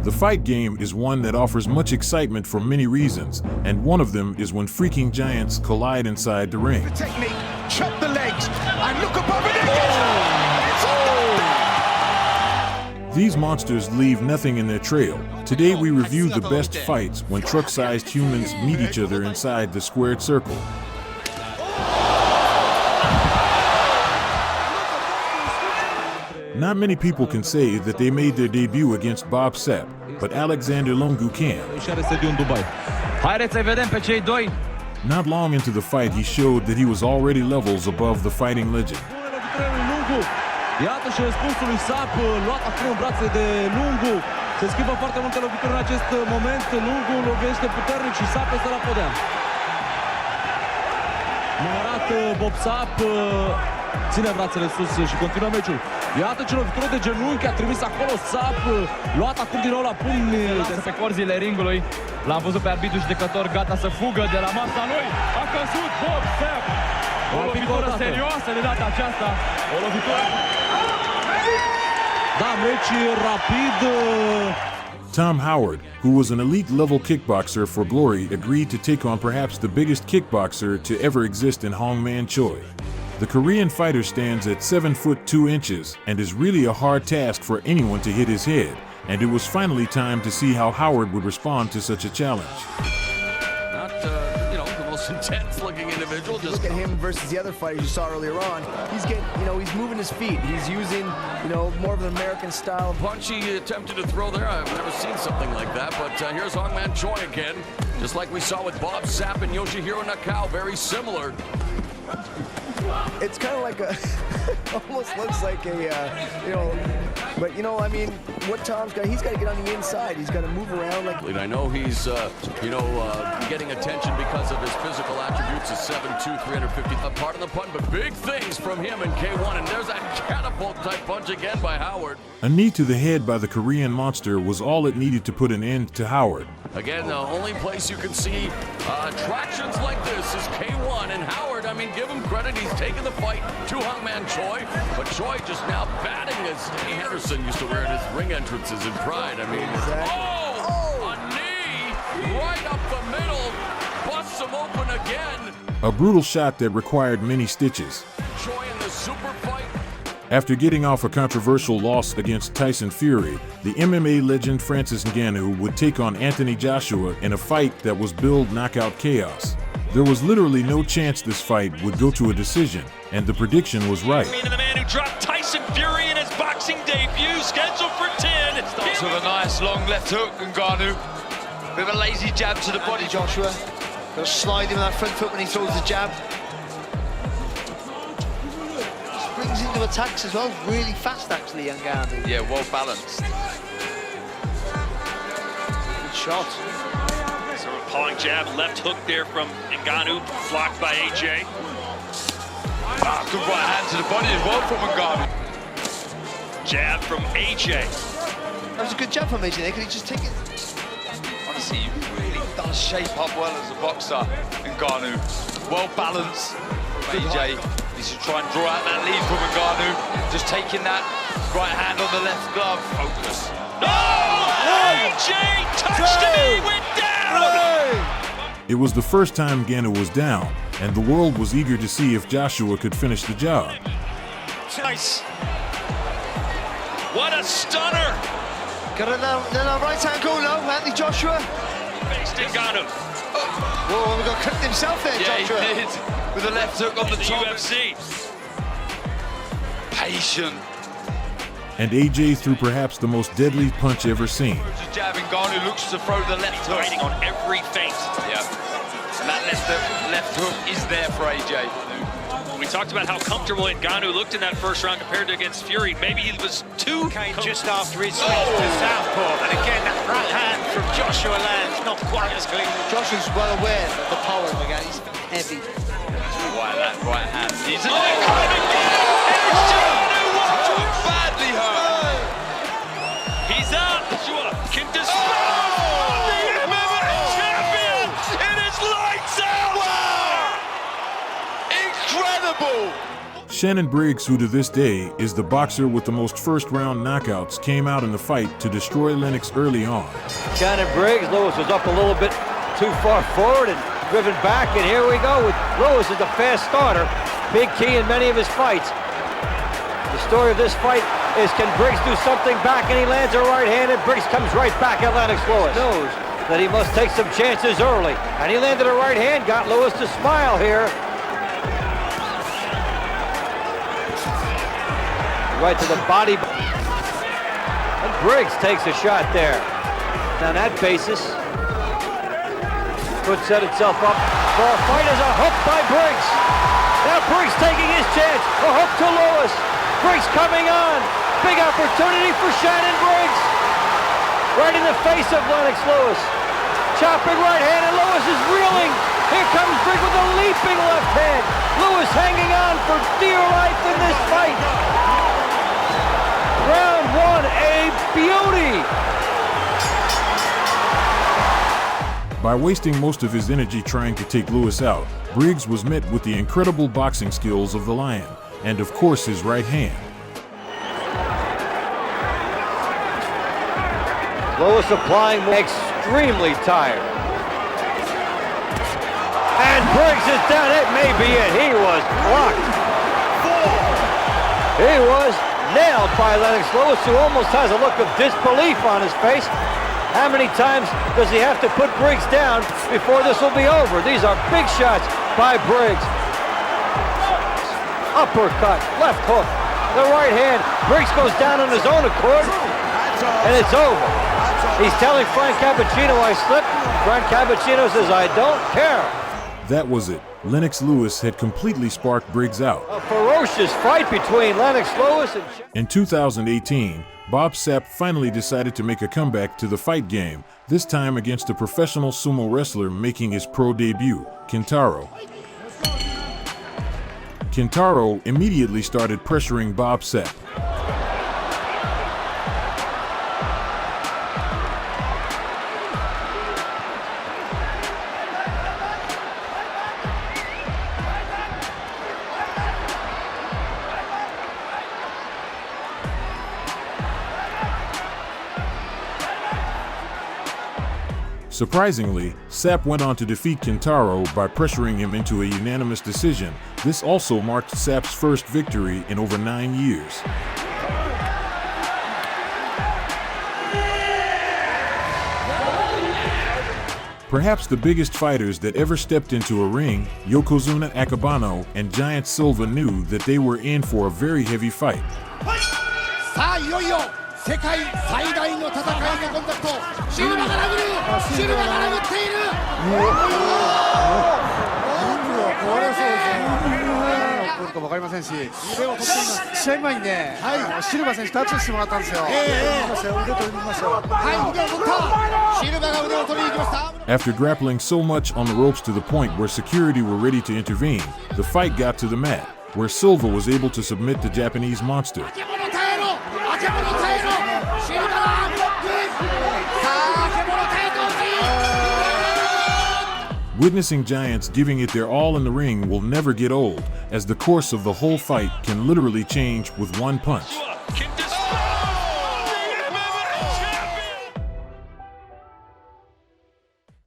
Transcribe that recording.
The fight game is one that offers much excitement for many reasons, and one of them is when freaking giants collide inside the ring. The technique, chop the legs, and look above it again. It's These monsters leave nothing in their trail. Today we review the best fights when truck-sized humans meet each other inside the squared circle. Not many people can say that they made their debut against Bob Sapp, but Alexander Lungu can. Not long into the fight, he showed that he was already levels above the fighting legend. Iată și răspunsul lui Sapp, luat acum în brațe de Lungu. Se schimbă foarte multe lovituri în acest moment. Lungu lovește puternic și Sapp este la podea. Numărat Bob Sapp ține brațele sus și continuă meciul. Iată ce lovitură de genunchi a trimis acolo Sapp, luat acum din nou la pumni. Pe corzile ringului, l-am văzut pe arbitru judecător gata să fugă de la masa lui. A căzut Bob Sapp. O lovitură serioasă de data aceasta. O lovitură... Da, meci rapid. Tom Howard, who was an elite-level kickboxer for Glory, agreed to take on perhaps the biggest kickboxer to ever exist in Man Choy. The Korean fighter stands at 7 foot 2 inches and is really a hard task for anyone to hit his head, and it was finally time to see how Howard would respond to such a challenge. Intense-looking individual. Just look at him versus the other fighters you saw earlier on. He's getting, he's moving his feet. He's using, more of an American style. Punch he attempted to throw there. I've never seen something like that. But here's Man Choy again, just like we saw with Bob Sapp and Yoshihiro Nakao. Very similar. It's kind of like almost looks like but I mean, what Tom's got, he's got to get on the inside. He's got to move around like. I know he's, getting attention because of his physical attributes. Is 7'2", 350. Pardon the pun, but big things from him in K1. And there's that catapult-type punch again by Howard. A knee to the head by the Korean monster was all it needed to put an end to Howard. Again, the only place you can see attractions like this is K1, and Howard, I mean, give him credit, he's taken the fight to Man Choy, but Choy just now batting as Anderson used to wear at his ring entrances in Pride. I mean, a knee right up the middle, busts him open again. A brutal shot that required many stitches. Choy in the super fight. After getting off a controversial loss against Tyson Fury, the MMA legend Francis Ngannou would take on Anthony Joshua in a fight that was billed knockout chaos. There was literally no chance this fight would go to a decision, and the prediction was right. The man who dropped Tyson Fury in his boxing debut, scheduled for 10. Starts with a nice long left hook, Ngannou. With a lazy jab to the body, Joshua. Got to slide him on that front foot when he throws the jab. Springs into attacks as well, really fast actually, Ngannou. Yeah, well balanced. Good shot. So a pawing jab, left hook there from Ngannou, blocked by AJ. Good right hand to the body as well from Ngannou. Jab from AJ. That was a good jab from AJ there, could he just take it? Honestly, he really does shape up well as a boxer, Ngannou. Well balanced from AJ. He should try and draw out that lead from Ngannou. Just taking that right hand on the left glove. Focus. AJ touched him, he went down! It was the first time Ngannou was down, and the world was eager to see if Joshua could finish the job. Nice. What a stunner! Got a little right angle now, Anthony Joshua. Faced Ngannou. Whoa, we got clipped himself there, Joshua. Yeah, he did. With a left hook on the top. UFC. Patient. And AJ threw perhaps the most deadly punch ever seen. Jab, Ngannou looks to throw the left hook. Fighting on every feint. Yeah. And that left hook is there for AJ. We talked about how comfortable Ngannou looked in that first round compared to against Fury. Maybe he was too came just after his switch to southpaw. And again, that right hand from Joshua lands, not quite as clean. Joshua's well aware of the power of Ngannou. He's heavy. Right hand. He's badly hurt. He's up. Joshua can destroy the MMA champion. It is lights out. Wow! Incredible. Shannon Briggs, who to this day is the boxer with the most first-round knockouts, came out in the fight to destroy Lennox early on. Shannon Briggs, Lewis was up a little bit too far forward and driven back, and here we go with Lewis as a fast starter. Big key in many of his fights. The story of this fight is, can Briggs do something back, and he lands a right hand, and Briggs comes right back at Lennox Lewis. Knows that he must take some chances early, and he landed a right hand, got Lewis to smile here. Right to the body. And Briggs takes a shot there. On that basis, could set itself up for a fight as a hook by Briggs. Now Briggs taking his chance. A hook to Lewis. Briggs coming on. Big opportunity for Shannon Briggs. Right in the face of Lennox Lewis. Chopping right hand, and Lewis is reeling. Here comes Briggs with a leaping left hand. Lewis hanging on for dear life in this fight. Round one, a beauty. By wasting most of his energy trying to take Lewis out, Briggs was met with the incredible boxing skills of the Lion, and of course his right hand. Lewis applying, extremely tired. And Briggs is down, it may be it. He was blocked. He was nailed by Lennox Lewis, who almost has a look of disbelief on his face. How many times does he have to put Briggs down before this will be over? These are big shots by Briggs. Uppercut, left hook, the right hand. Briggs goes down on his own accord, and it's over. He's telling Frank Cappuccino, I slipped. Frank Cappuccino says, I don't care. That was it. Lennox Lewis had completely sparked Briggs out. A ferocious fight between Lennox Lewis and... In 2018, Bob Sapp finally decided to make a comeback to the fight game, this time against a professional sumo wrestler making his pro debut, Kintaro. Kintaro immediately started pressuring Bob Sapp. Surprisingly, Sapp went on to defeat Kintaro by pressuring him into a unanimous decision. This also marked Sapp's first victory in over 9 years. Perhaps the biggest fighters that ever stepped into a ring, Yokozuna Akebano and Giant Silva, knew that they were in for a very heavy fight. 世界最大の戦いのコンタクト、シルバが殴る、シルバが殴っている。これそうですね。来るか分かりませんし、腕を取っています。試合前にね、シルバ選手タッチしてもらったんですよ。腕取りましたよ。はい、腕を取った。シルバが腕を取りに行きました。After grappling so much on the ropes to the point where security were ready to intervene, the fight got to the mat, where Silva was able to submit the Japanese monster. Witnessing giants giving it their all in the ring will never get old, as the course of the whole fight can literally change with one punch.